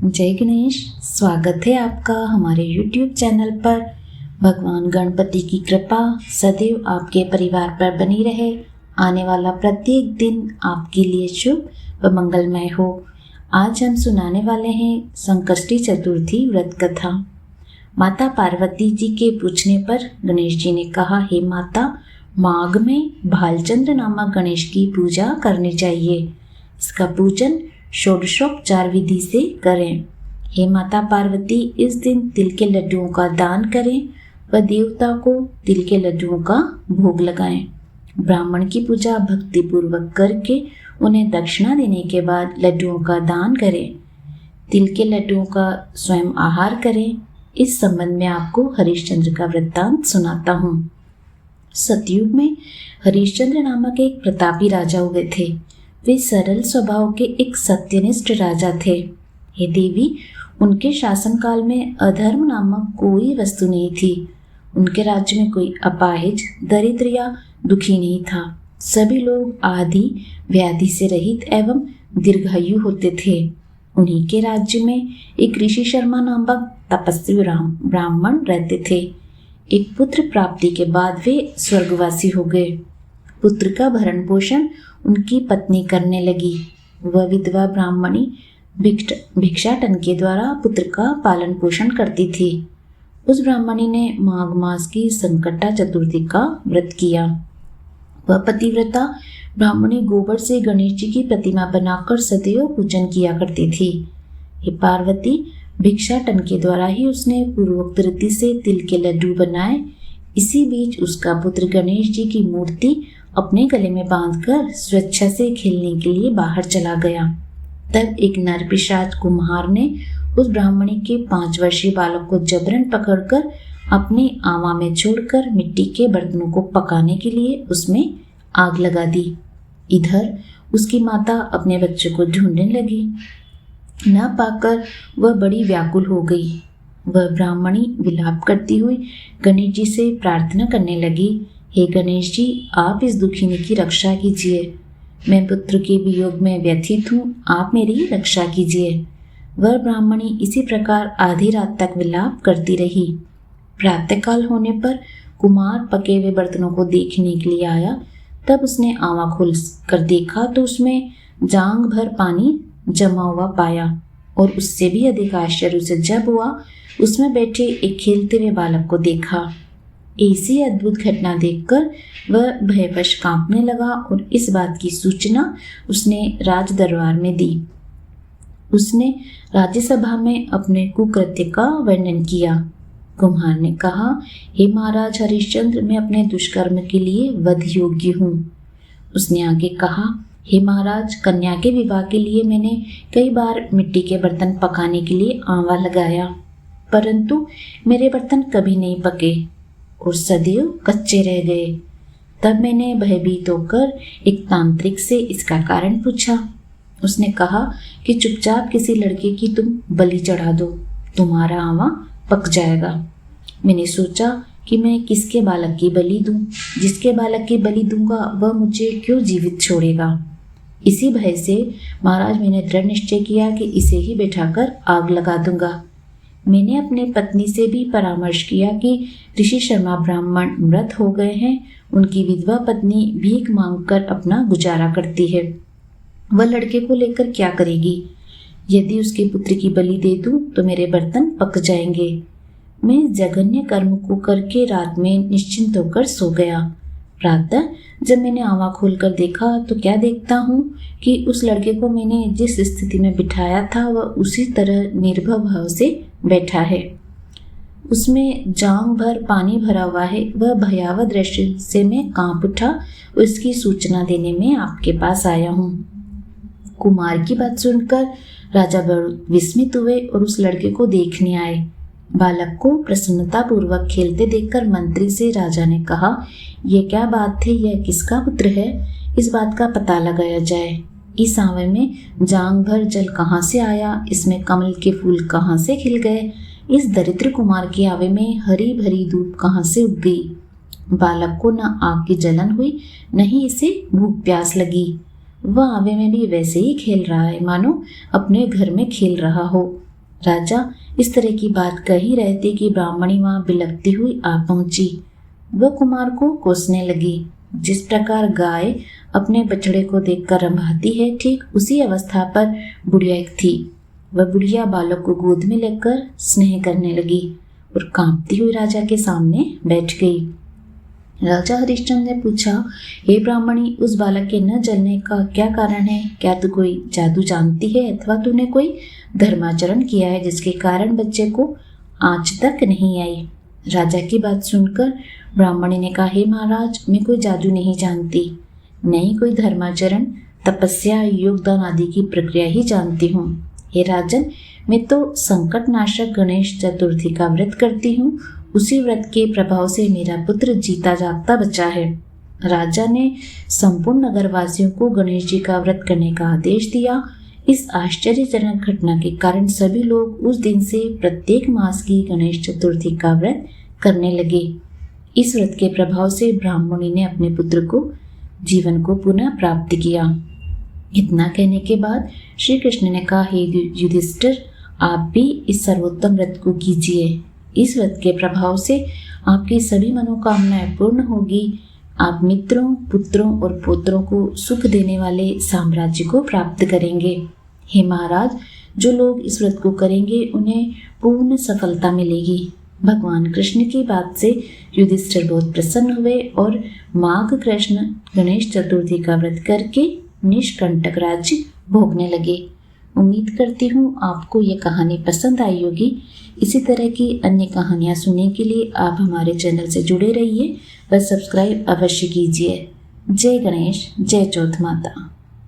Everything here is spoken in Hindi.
जय गणेश। स्वागत है आपका हमारे YouTube चैनल पर। भगवान गणपति की कृपा सदैव आपके परिवार पर बनी रहे। आने वाला प्रत्येक दिन आपके लिए शुभ व मंगलमय हो। आज हम सुनाने वाले हैं संकष्टी चतुर्थी व्रत कथा। माता पार्वती जी के पूछने पर गणेश जी ने कहा, हे माता, माघ में भालचंद्र नामक गणेश की पूजा करनी चाहिए। इसका पूजन षोडशोपचार विधि से करें। हे माता पार्वती, इस दिन तिल के लड्डुओं का दान करें व देवता को तिल के लड्डुओं का भोग लगाएं। ब्राह्मण की पूजा भक्ति पूर्वक करके उन्हें दक्षिणा देने के बाद लड्डुओं का दान करें। तिल के लड्डुओं का स्वयं आहार करें। इस संबंध में आपको हरिश्चंद्र का वृत्तांत सुनाता हूँ। सतयुग में हरिश्चंद्र नामक एक प्रतापी राजा हुए थे। वे सरल स्वभाव के एक सत्यनिष्ठ राजा थे। हे देवी, उनके शासनकाल में अधर्म नामक कोई वस्तु नहीं थी। उनके राज्य में कोई अपाहिज, दरिद्र या दुखी नहीं था। सभी लोग आदि व्याधि से रहित एवं दीर्घायु होते थे। उन्हीं के राज्य में एक ऋषि शर्मा नामक तपस्वी ब्राह्मण रहते थे। एक पुत्र प्राप्ति के बाद वे स्वर्गवासी हो गए। पुत्र का भरण पोषण उनकी पत्नी करने लगी। वह विधवा ब्राह्मणी भिक्षाटन के द्वारा पुत्र का पालन पोषण करती थी। उस ब्राह्मणी ने माघ मास की संकटा चतुर्थी का व्रत किया। वह पतिव्रता ब्राह्मणी गोबर से गणेश जी की प्रतिमा बनाकर सदैव पूजन किया करती थी। हे पार्वती, भिक्षाटन के द्वारा ही उसने पूर्वोक्त रीति से तिल के लड्डू बनाए। इसी बीच उसका पुत्र गणेश जी की मूर्ति अपने गले में बांधकर स्वेच्छा से खेलने के लिए बाहर चला गया। तब एक नर पिशाच कुम्हार ने उस ब्राह्मणी के 5 वर्षीय बालक को जबरन पकड़कर अपनी आवा में छोड़कर मिट्टी के बर्तनों को पकाने के लिए उसमें आग लगा दी। इधर उसकी माता अपने बच्चे को ढूंढने लगी। न पाकर वह बड़ी व्याकुल हो गई। वह ब्राह्मणी विलाप करती हुई गणेश जी से प्रार्थना करने लगी, हे गणेश जी, आप इस दुखिनी की रक्षा कीजिए। मैं पुत्र के वियोग में व्यथित हूँ, आप मेरी रक्षा कीजिए। वह ब्राह्मणी इसी प्रकार आधी रात तक विलाप करती रही। प्रातःकाल होने पर कुमार पके हुए बर्तनों को देखने के लिए आया। तब उसने आवा खोल कर देखा तो उसमें जांग भर पानी जमा हुआ पाया और उससे भी अधिक आश्चर्य उसे जब हुआ उसमें बैठे एक खेलते हुए बालक को देखा। ऐसी अद्भुत घटना देखकर वह भयवश कांपने लगा और इस बात की सूचना उसने राज दरबार में दी। उसने राज्यसभा में अपने कुकृत्य का वर्णन किया। कुम्हार ने कहा, हे महाराज हरिश्चंद्र, मैं अपने दुष्कर्म के लिए वध योग्य हूँ। उसने आगे कहा, हे महाराज, कन्या के विवाह के लिए मैंने कई बार मिट्टी के बर्तन पकाने के लिए आंवा लगाया, परंतु मेरे बर्तन कभी नहीं पके और सदैव कच्चे रह गए। तब मैंने भयभीत होकर एक तांत्रिक से इसका कारण पूछा। उसने कहा कि चुपचाप किसी लड़के की तुम बलि चढ़ा दो, तुम्हारा आंवा पक जाएगा। मैंने सोचा कि मैं किसके बालक की बलि दूं? जिसके बालक की बलि दूंगा वह मुझे क्यों जीवित छोड़ेगा? इसी भय से महाराज मैंने दृढ़ निश्चय किया कि इसे ही बैठाकर आग लगा दूंगा। मैंने अपने पत्नी से भी परामर्श किया कि ऋषि शर्मा ब्राह्मण मृत हो गए हैं। उनकी विधवा पत्नी भीख मांगकर अपना गुजारा करती है। वह लड़के को लेकर क्या करेगी? यदि उसके पुत्र की बलि दे दूं तो मेरे बर्तन पक जाएंगे। मैं इस जघन्य कर्म को करके रात में निश्चिंत होकर सो गया। प्रातः जब मैंने आंवा खोलकर देखा तो क्या देखता हूँ कि उस लड़के को मैंने जिस स्थिति में बिठाया था वह उसी तरह निर्भय भाव से बैठा है। उसमें जांग भर पानी भरा हुआ है। वह भयावह दृश्य से मैं कांप उठा और इसकी सूचना देने में आपके पास आया हूँ। कुमार की बात सुनकर राजा बहुत विस्मित हुए और उस लड़के को देखने आए। बालक को प्रसन्नता पूर्वक खेलते देखकर मंत्री से राजा ने कहा, यह क्या बात है? यह किसका पुत्र है? इस बात का पता लगाया जाए। इस आंवे में जांग भर जल कहाँ से आया? इसमें कमल के फूल कहाँ से खिल गए? इस दरिद्र कुमार के आवे में हरी भरी धूप कहाँ से उग गई? बालक को न आग की जलन हुई न ही इसे भूख प्यास लगी। वह आवे में भी वैसे ही खेल रहा है मानो अपने घर में खेल रहा हो। राजा इस तरह की बात कह ही रहे थे कि ब्राह्मणी वहां बिलखती हुई आ पहुंची। वह कुमार को कोसने लगी। जिस प्रकार गाय अपने बछड़े को देखकर रंभाती है, ठीक उसी अवस्था पर बुढ़िया एक थी। वह बुढ़िया बालक को गोद में लेकर स्नेह करने लगी और कांपती हुई राजा के सामने बैठ गई। राजा हरिश्चंद्र ने पूछा, हे ब्राह्मणी, उस बालक के न जलने का क्या कारण है? क्या तू कोई जादू जानती है अथवा तूने कोई धर्माचरण किया है जिसके कारण बच्चे को आंच तक नहीं आई? राजा की बात सुनकर ब्राह्मणी ने कहा, हे महाराज, मैं कोई जादू नहीं जानती, नहीं कोई धर्माचरण, तपस्या, योगदान आदि की प्रक्रिया ही जानती हूँ। हे राजन, मैं तो संकट नाशक गणेश चतुर्थी का व्रत करती हूँ। उसी व्रत के प्रभाव से मेरा पुत्र जीता जागता बचा है। राजा ने संपूर्ण नगरवासियों को गणेश जी का व्रत करने का आदेश दिया। इस आश्चर्यजनक घटना के कारण सभी लोग उस दिन से प्रत्येक मास की गणेश चतुर्थी का व्रत करने लगे। इस व्रत के प्रभाव से ब्राह्मणी ने अपने पुत्र को जीवन को पुनः प्राप्त किया। इतना कहने के बाद श्री कृष्ण ने कहा, हे युधिष्ठिर, आप भी इस सर्वोत्तम व्रत को कीजिए। इस व्रत के प्रभाव से आपकी सभी मनोकामनाएं पूर्ण होगी। आप मित्रों, पुत्रों और पुत्रों को सुख देने वाले साम्राज्य को प्राप्त करेंगे। हे महाराज, जो लोग इस व्रत को करेंगे उन्हें पूर्ण सफलता मिलेगी। भगवान कृष्ण की बात से युधिष्ठिर बहुत प्रसन्न हुए और माघ कृष्ण गणेश चतुर्थी का व्रत करके निष्कंटक राज्य भोगने लगे। उम्मीद करती हूँ आपको ये कहानी पसंद आई होगी। इसी तरह की अन्य कहानियाँ सुनने के लिए आप हमारे चैनल से जुड़े रहिए व सब्सक्राइब अवश्य कीजिए। जय गणेश, जय चौथ माता।